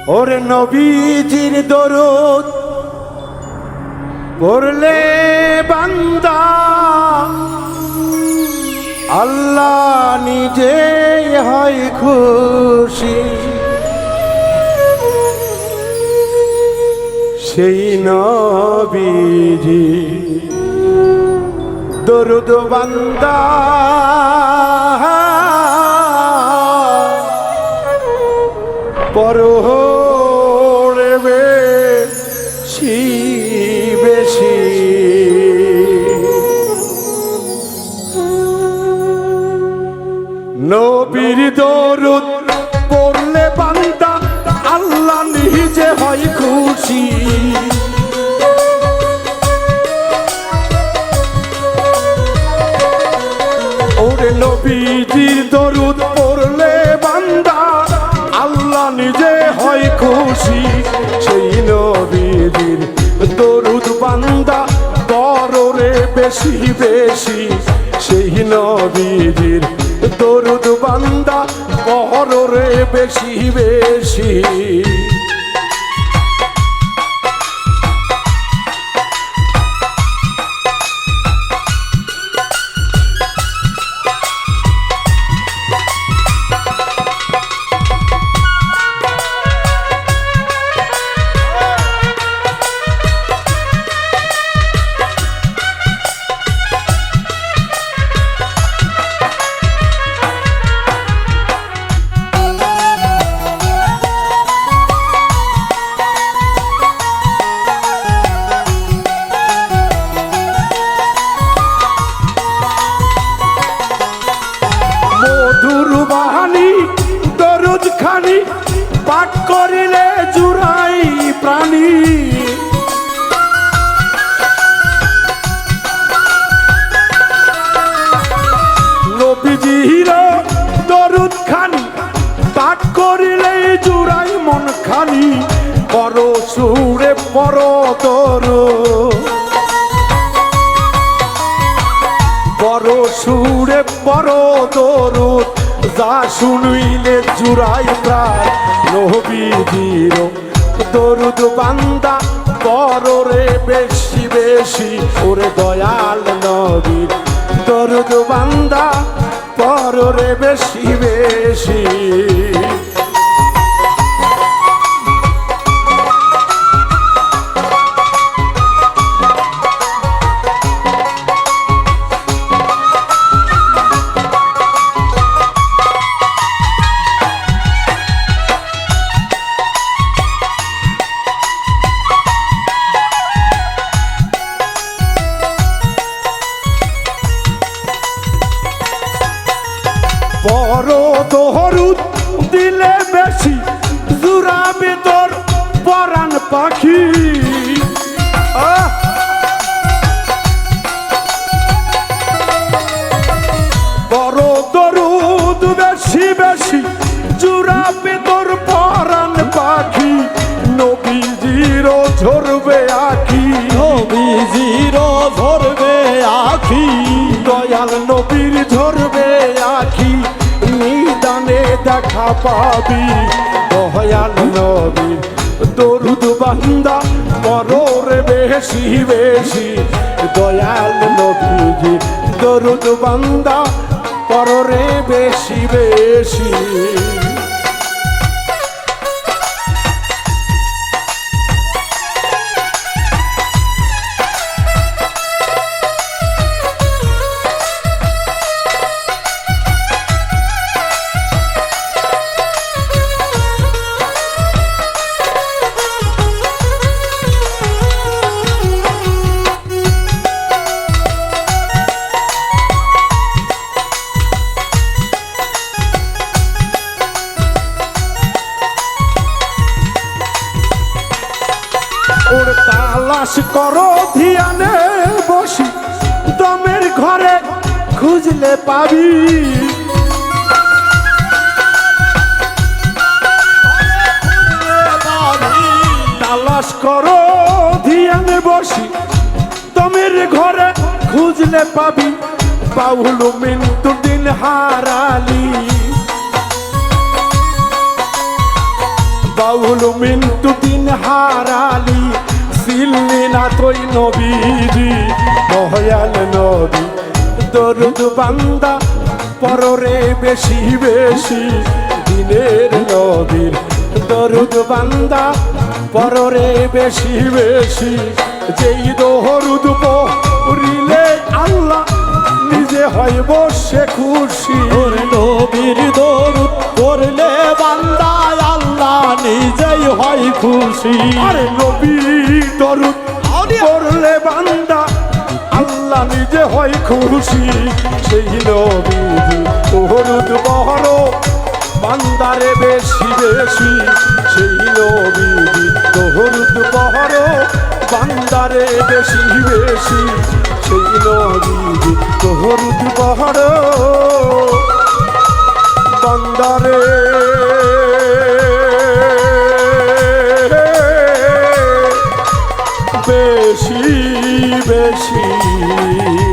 ওরে নবীজির দরুদ পড়লে বান্দা আল্লাহ নিজে হয় খুশি। সেই নবীজি দরুদ বান্দা পড়ে বেশি বেশি। নবীর দরুদ পড়লে বান্দা আল্লাহ নিজে হয় খুশি। ওরে নবীজির দরুদ পড়লে বান্দা আল্লাহ নিজে হয় খুশি। সেই নবীজির দরুদ বান্দা পড়ে বেশি বেশি। সেই নবীজির দরুদ বান্দা পড়ে বেশি বেশি। বাহানি দরুদ খানি পাঠ করিলে জুড়াই প্রাণী। নবীজির দরুদ খানি পাঠ করিলে জুড়াই মন খানি। পর সুরে পর দরুদ পর সুরে পর দরুদ যা শুনিলে জুড়াই প্রাণ। নবীজির দরুদ বান্দা পড়ে বেশি বেশি। ওরে দয়াল নবীর দরুদ বান্দা পড়ে বেশি বেশি। বড় দরুদ দিলে বেশি জুড়াবে তোর পরাণ পাখি। বড় দরুদ বেশি বেশি জুড়াবে তোর পরাণ পাখি। নবীজির ঝরবে আখি নবীজির ঝরবে আখি। দয়াল নবীর ঝরবে আখি নিদানে দেখা পাবি। দয়াল নবীর দরুদ বান্দা পড়ে বেশি বেশি। দয়াল নবীজি দরুদ বান্দা পড়ে বেশি বেশি। ওর তালাশ করো ধ্যানে বসি দমের ঘরে খুঁজলে পাবি। তালাশ করো ধ্যানে বসি দমের ঘরে খুঁজলে পাবি। বাউল মিন্টুদ্দিন হারালি বাউল মিন্টু দিন হারালি সিল্লি না তুই নবীজি দয়াল নবী দরুদ বান্দা পররে বেশি বেশি দিনের নবীর দরুদ বান্দা পররে বেশি বেশি যেই দরুদ পড়িলে আল্লাহ নিজে হয় বসে খুশি ওর নবীর দরুদ পড়লে বান্দা আল্লাহ নিজেই হয় খুশি আরে নবী দরুদ পড়লে বান্দা আল্লাহ নিজে হয় খুশি সেই নবী দরুদ বহর বান্দারে বেশি বেশি সেই নবী দরুদ বহর বান্দারে বেশি বেশি সেই নবী দরুদ বহর বান্দারে বেশি বেশি